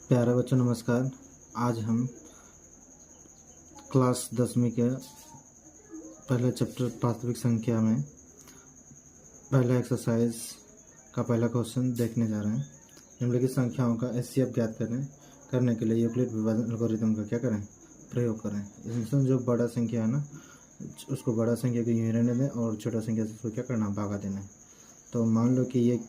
प्यारे बच्चों नमस्कार। आज हम क्लास 10वीं के पहले चैप्टर वास्तविक संख्या में पहला एक्सरसाइज का पहला क्वेश्चन देखने जा रहे हैं। निम्नलिखित संख्याओं का एचसीएफ ज्ञात करने के लिए यूक्लिड विभाजन एल्गोरिथम का क्या करें, प्रयोग करें। इसमें जो बड़ा संख्या है ना, उसको बड़ा संख्या को यूं रहने दें और छोटा संख्या से उसको क्या करना, भागा देना है। तो मान लो कि ये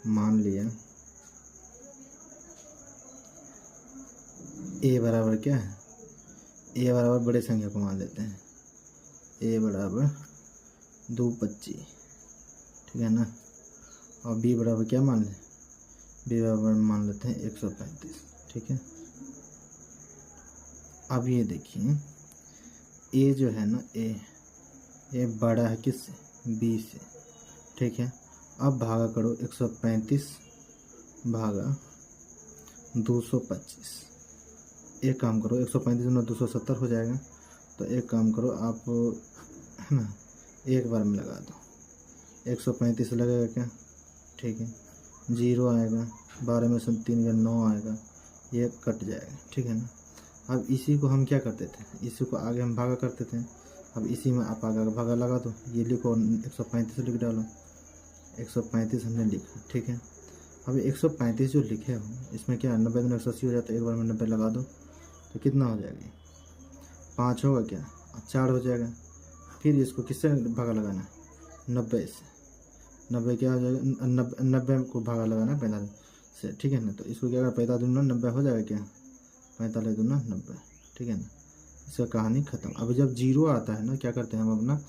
मान लिया ए बराबर क्या है, ए बराबर बड़े संख्या को मान लेते हैं, ए बराबर 225, ठीक है ना। और बी बराबर क्या मान लें, बी बराबर मान लेते हैं 135, ठीक है। अब ये देखिए ए जो है ना, ए बड़ा है किससे, बी से, ठीक है। अब भागा करो 135 भागा 225। एक काम करो, 135 में 270 हो जाएगा। तो एक काम करो आप, है ना, एक बार में लगा दो। 135 लगेगा क्या, ठीक है। 0 आएगा, 12 में से 3 का 9 आएगा, ये कट जाएगा, ठीक है ना। अब इसी को हम क्या करते थे, इसी को आगे हम भागा करते थे। अब इसी में आप आगे भागा लगा दो। ये लिखो 135 लिख डालो, 135 हमने लिखा, ठीक है। अब 135 जो लिखे हो, इसमें क्या 90 में 180 हो जाता है। एक बार में 90 लगा दो तो कितना हो जाएगा, 5 होगा क्या, 4 हो जाएगा। फिर इसको किससे भागा लगाना है, 90 से। 90 क्या हो जाएगा, 90 को भागा लगाना है 45 से, ठीक है ना। तो इसको क्या 45 दूना 90 हो जाएगा क्या, 45 दूना 90, ठीक है ना। इसका कहानी ख़त्म। अब जब 0 आता है ना, क्या करते हैं हम अपना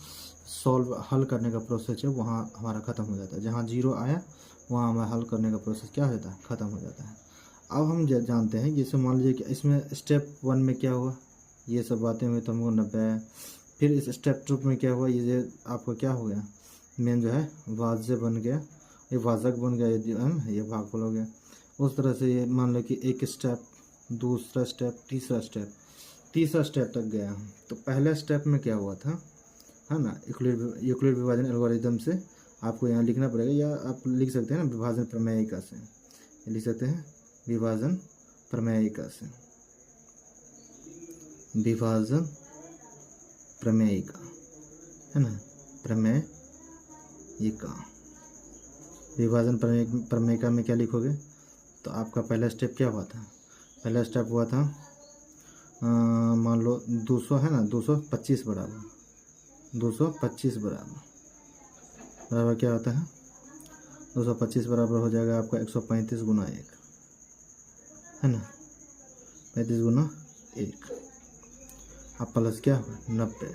हल करने का प्रोसेस है वहाँ हमारा ख़त्म हो जाता है। जहाँ 0 आया वहाँ हमारा हल करने का प्रोसेस क्या हो जाता है, ख़त्म हो जाता है। अब हम जानते हैं, जैसे मान लीजिए कि इसमें स्टेप 1 में क्या हुआ, ये सब बातें हुई तो हमको 90 है। फिर इस स्टेप 2 में क्या हुआ, ये आपका क्या हो गया, मेन जो है वाज़े बन गया, ये वाज़क बन गया, ये भागफल हो गया। उस तरह से ये मान लो कि एक स्टेप, दूसरा स्टेप, तीसरा स्टेप तक गया हम। तो पहले स्टेप में क्या हुआ था, है ना, यूक्लिड विभाजन एल्गोरिथम से आपको यहाँ लिखना पड़ेगा, या आप लिख सकते हैं ना विभाजन प्रमेयिका से, लिख सकते हैं विभाजन प्रमेयिका से, विभाजन प्रमेयिका, है ना, प्रमेयिका। विभाजन प्रमेयिका में क्या लिखोगे, तो आपका पहला स्टेप क्या हुआ था, पहला स्टेप हुआ था मान लो 200 है ना, 225 बराबर 225 बराबर क्या होता है, 225 बराबर हो जाएगा आपका 135 गुना 1, है ना, 35 गुना 1। अब प्लस क्या हुआ 90।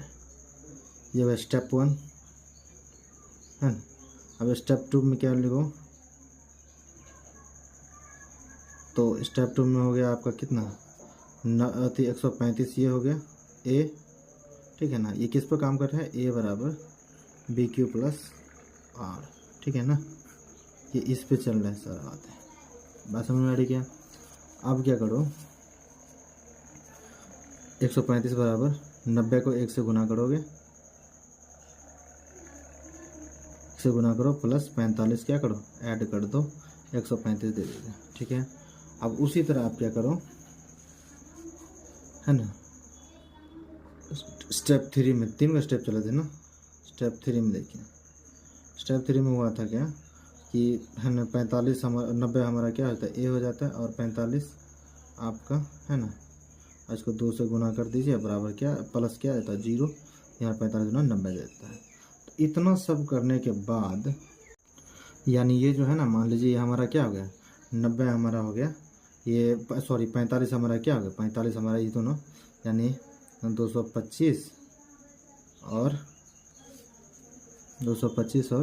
ये हुआ स्टेप 1, है ना। अब स्टेप 2 में क्या लिखो, तो स्टेप 2 में हो गया आपका कितना 135, ये हो गया ए, ठीक है ना। ये किस पर काम कर रहा है, ए बराबर बी क्यू प्लस आर, ठीक है ना। ये इस पे चल रहा है सारा बात समझ में आ रही क्या। अब क्या करो, 135 बराबर 90 को 1 से गुना करोगे, 1 से गुना करो प्लस 45 क्या करो, ऐड कर दो, 135 दे देगा, ठीक है। अब उसी तरह आप क्या करो, है ना, स्टेप 3 में 3 का स्टेप चले थे ना। स्टेप 3 में देखिए, स्टेप 3 में हुआ था क्या कि, है ना, 45 हमारा 90 हमारा क्या होता है, ए हो जाता है, और 45 आपका, है ना, इसको 2 से गुना कर दीजिए, बराबर क्या प्लस क्या रहता है 0, यहाँ 45 गुना 90 देता है। तो इतना सब करने के बाद, यानी ये जो है ना, मान लीजिए ये हमारा क्या हो गया, 90 हमारा हो गया, ये 45 हमारा क्या हो गया, 45 हमारा ये दोनों, यानी 225 और 135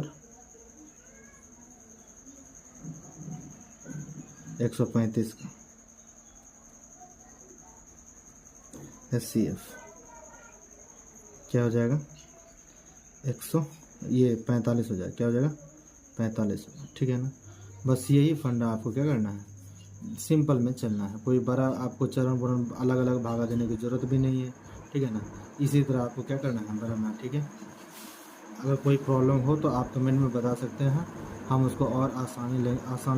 का एचसीएफ क्या हो जाएगा, 45 हो जाएगा, क्या हो जाएगा 45, ठीक है ना। बस यही फंडा आपको क्या करना है, सिंपल में चलना है। कोई बड़ा आपको चरण वरण अलग अलग भागा देने की ज़रूरत भी नहीं है, ठीक है ना। इसी तरह आपको क्या करना है, बनाना, ठीक है। अगर कोई प्रॉब्लम हो तो आप कमेंट में बता सकते हैं। हम उसको और आसान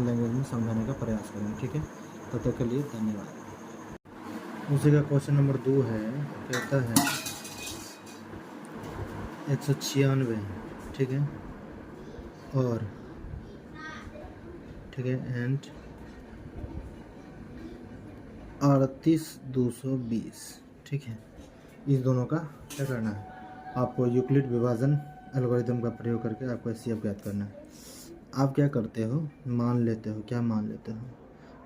लैंग्वेज में समझाने का प्रयास करेंगे। ठीक है, तब तक के लिए धन्यवाद। उसी का क्वेश्चन नंबर 2 है, कहता है 196, ठीक है, और ठीक है एंड 38,220, ठीक है। इस दोनों का क्या करना है, आपको यूक्लिड विभाजन एल्गोरिथम का प्रयोग करके आपको एचसीएफ ज्ञात करना है। आप क्या करते हो, मान लेते हो, क्या मान लेते हो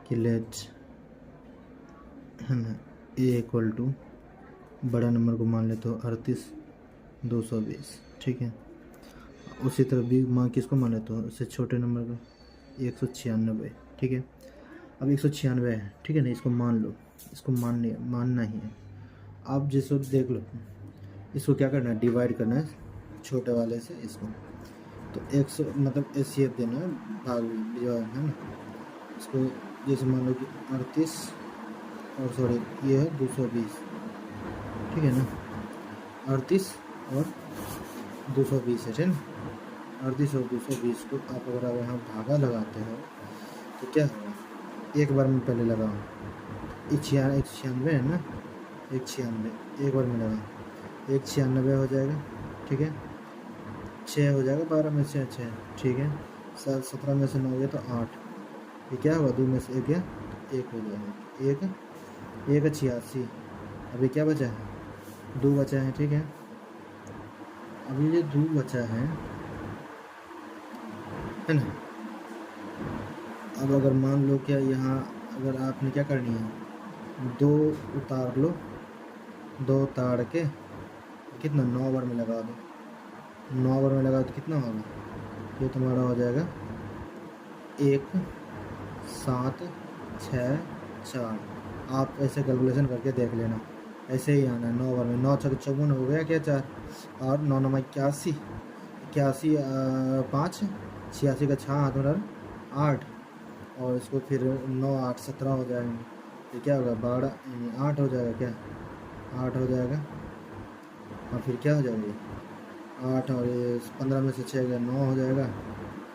कि लेट है ना ए इक्वल टू बड़ा नंबर को मान लेते हो 38,220, ठीक है। उसी तरह बी मान किसको मान लेते हो, उससे छोटे नंबर को 196, ठीक है। अब 196 है, ठीक है ना, इसको मान लो, इसको मानना ही है। आप जिसको देख लो, इसको क्या करना है, डिवाइड करना है छोटे वाले से इसको, तो 100 मतलब एचसीएफ देना है, भाग जो है ना, इसको जैसे मान लो कि 38 और सॉरी ये है 220, ठीक है ना, 38 और 220 है, ठीक है। 38 और 220 को आप अगर आप यहाँ भागा लगाते हो तो क्या होगा, एक बार में पहले लगाओ, 196 है ना, 196 एक बार में लगाओ, 196 हो जाएगा, ठीक है। 6 हो जाएगा, 12 में से 6, ठीक है। 17 में से 9 गया तो 8, ये क्या होगा, 2 में से 1 गया, 1 हो जाएगा, 1 86। अभी क्या बचा है, 2 बचा है, ठीक है। अभी ये 2 बचा है ना। अब अगर मान लो क्या यहाँ अगर आपने क्या करनी है, 2 उतार लो, 2 उतार के कितना 9 बार में लगा दो, 9 बार में लगा तो कितना होगा, ये तुम्हारा हो जाएगा 1 7 6 4। आप ऐसे कैलकुलेशन करके देख लेना, ऐसे ही आना है 9 बार में, 9 6 54 हो गया क्या 4, और 9 9 81, 81 5 86 का 6 हाथ में 8, और इसको फिर 9 8 17 हो जाएंगे, ये क्या होगा 12 8 हो जाएगा, क्या 8 हो जाएगा, और फिर क्या हो जाएगा ये 8, और ये 15 में से 6 गया 9 हो जाएगा,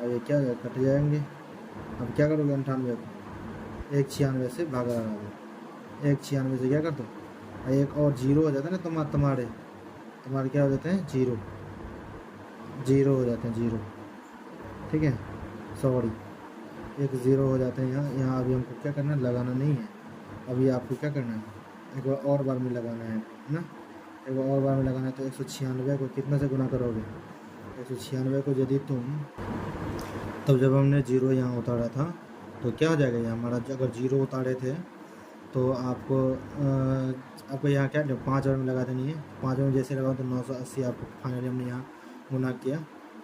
और ये क्या कट जाएंगे। अब क्या करोगे 98 को 196 से भागा लगा दो, 196 से क्या कर दो, एक और 0 हो जाता है ना, तुम्हारे क्या हो जाते हैं, 0 हो जाते हैं, 0, ठीक है, सॉरी, एक 0 हो जाते हैं यहाँ। अभी हमको क्या करना है, लगाना नहीं है, अभी आपको क्या करना है, एक बार और बार में लगाना है ना, एक बार और बार में लगाना है। तो 196 को कितना से गुना करोगे, 196 को यदि तुम, तब जब हमने 0 यहाँ उतारा था तो क्या हो जाएगा, यहाँ हमारा अगर 0 उतारे थे तो आपको यहाँ क्या 5 बार में लगा देनी है, 5 बार में जैसे लगाओ तो 980 आपको फाइनली हमने यहाँ गुना किया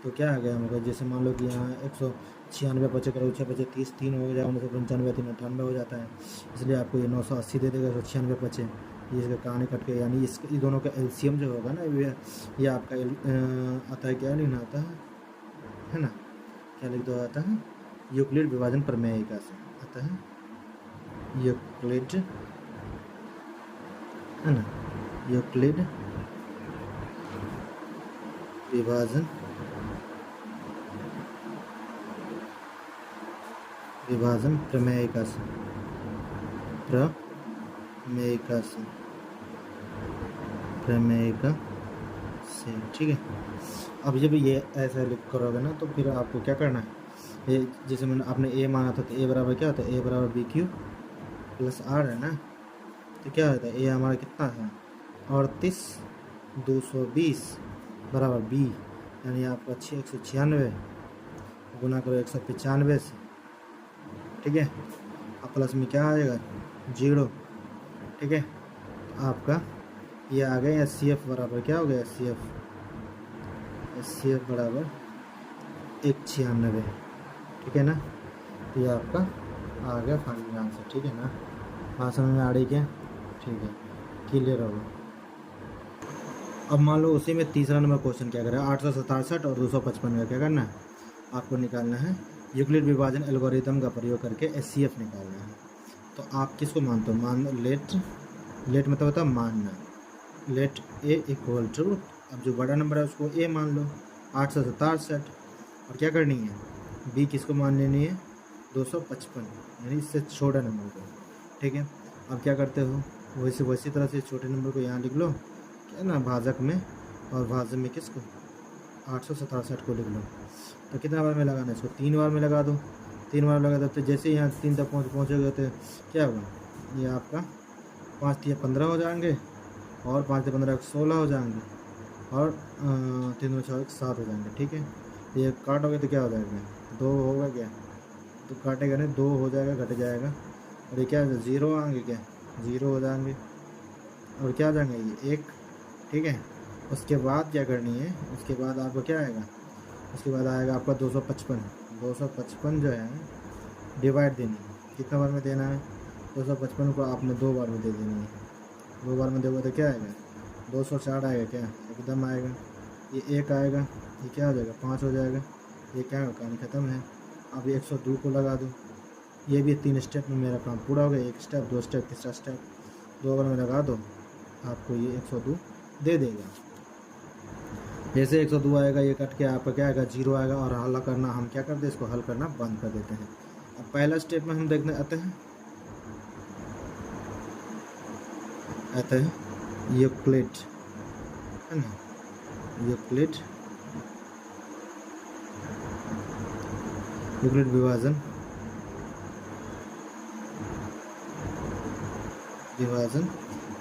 तो क्या आ गया हमको, जैसे मान लो कि यहाँ 196 बचे करो 6 बचे 30, 3 हो जाएगा, 995 3 98 हो जाता है, इसलिए आपको ये 980 दे देगा, 196 बचे, ये इसका कहानी कट के, यानी इस दोनों का एलसीएम जो होगा ना, ये आपका आता है, क्या लिखना आता है ना, क्या लिख दो आता है, यूक्लिड विभाजन प्रमेयिका से आता है, यूक्लिड है ना, यूक्लिड विभाजन प्रमेयिका से, ठीक है। अब जब ये ऐसा लिख करोगे ना तो फिर आपको क्या करना है, ये जैसे मैंने आपने ए माना था तो ए बराबर क्या होता है, ए बराबर बी क्यू प्लस आर है ना, तो क्या होता है, ए हमारा कितना है 38,220 बराबर बी, यानी आपका 196 गुना करो 195 से, ठीक है, अब प्लस में क्या आएगा 0, ठीक है। तो आपका ये आ गया एच सी एफ बराबर क्या हो गया, एच सी एफ बराबर 196, ठीक है ना। तो ये आपका आ गया फाइनल आंसर, ठीक है ना, बात समझ में आ रही क्या, ठीक है, क्लियर होगा। अब मान लो उसी में तीसरा नंबर क्वेश्चन क्या करें, 867 और 255 का क्या करना है, आपको निकालना है यूक्लिड विभाजन एल्गोरिथम का प्रयोग करके एचसीएफ निकालना है। तो आप किसको मानते हो, मान लेट मतलब होता है मानना, लेट ए इक्वल टू, अब जो बड़ा नंबर है उसको ए मान लो 867, और क्या करनी है बी किसको मान लेनी है, 255, यानी इससे छोटा नंबर को, ठीक है। अब क्या करते हो, वैसी तरह से छोटे नंबर को यहाँ लिख लो, क्या ना, भाजक में, और भाजक में किसको, 867 को लिख लो। तो कितना बार में लगाना है इसको, 3 बार में लगा दो। 3 बार लगा दो तो जैसे यहाँ 3 तक पहुँचोगे तो क्या होगा, ये आपका 5 3 15 हो जाएंगे, और 5 से 15 16 हो जाएंगे, और 3 2 6 7 हो जाएंगे, ठीक है। ये काटोगे तो क्या हो जाएगा, 2 होगा क्या, तो काटेगा नहीं, 2 हो जाएगा, घट जाएगा, और ये क्या 0 आएंगे, क्या 0 हो जाएंगे, और क्या आ जाएंगे ये 1, ठीक है। उसके बाद क्या करनी है, उसके बाद आपको क्या आएगा, उसके बाद आएगा आपका 255 जो है डिवाइड देनी है, कितना बार में देना है, 255 को आपने 2 बार में दे देनी है। 2 बार में दोगे तो क्या आएगा, 204 आएगा, क्या एकदम आएगा। ये 1 आएगा, ये क्या हो जाएगा, 5 हो जाएगा, ये क्या होगा, कहानी ख़त्म है। अब 102 को लगा दो, ये भी 3 स्टेप में मेरा काम पूरा हो गया, 1 स्टेप 2 स्टेप तीसरा स्टेप, 2 बार में लगा दो, आपको ये 102 दे देगा। जैसे 102 आएगा, ये कट के आपका क्या आएगा, 0 आएगा, और हल करना हम क्या करते हैं, इसको हल करना बंद कर देते हैं। अब पहला स्टेप में हम देखने आते हैं यूक्लिड, है ना, यूक्लिड विभाजन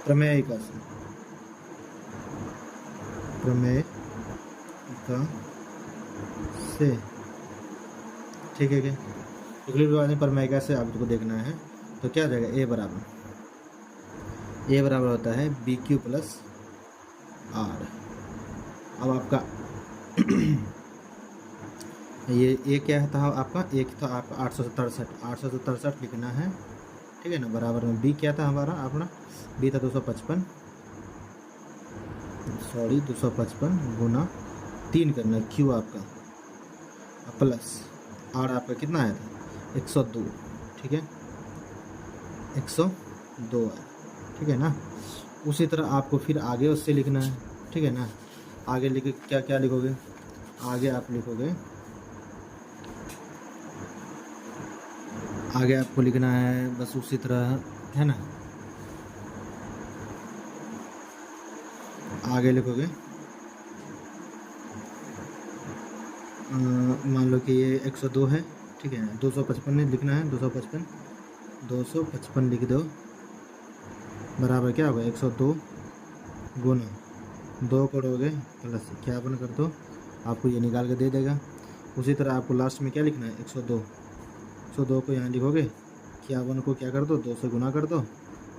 प्रमेय का से, ठीक है क्या, यूक्लिड विभाजन प्रमेय से आपको देखना है। तो क्या हो जाएगा, ए बराबर होता है BQ प्लस R। अब आपका ये क्या था आपका, एक था आपका 867 लिखना है, ठीक है ना, बराबर में B क्या था हमारा, अपना B था 255 गुना 3 करना है, Q आपका प्लस R आपका कितना आया था, 102, ठीक है, 102 है, ठीक है ना। उसी तरह आपको फिर आगे उससे लिखना है, ठीक है ना। आगे लिखे क्या लिखोगे, आगे आप लिखोगे, आगे आपको लिखना है बस उसी तरह, है ना। आगे लिखोगे, मान लो कि ये 102 है, ठीक है, 255 में लिखना है, 255 लिख दो, बराबर क्या होगा, 102 गुना 2 करोगे प्लस 51 कर दो, आपको ये निकाल के दे देगा। उसी तरह आपको लास्ट में क्या लिखना है, 102 को यहाँ लिखोगे, 51 को क्या कर दो, 2 से गुना कर दो,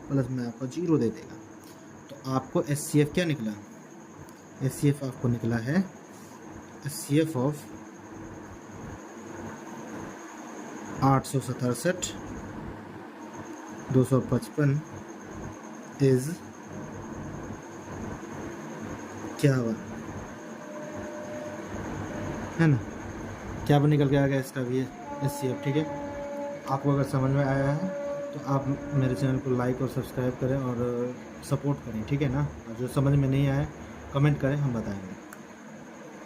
प्लस में आपको 0 दे देगा। तो आपको SCF क्या निकला, SCF आपको निकला है, SCF ऑफ 867 255 इज क्या हुआ, है ना, क्या निकल के आ गया इसका भी SCF, ठीक है। आपको अगर समझ में आया है तो आप मेरे चैनल को लाइक और सब्सक्राइब करें और सपोर्ट करें, ठीक है ना। और जो समझ में नहीं आया कमेंट करें, हम बताएंगे।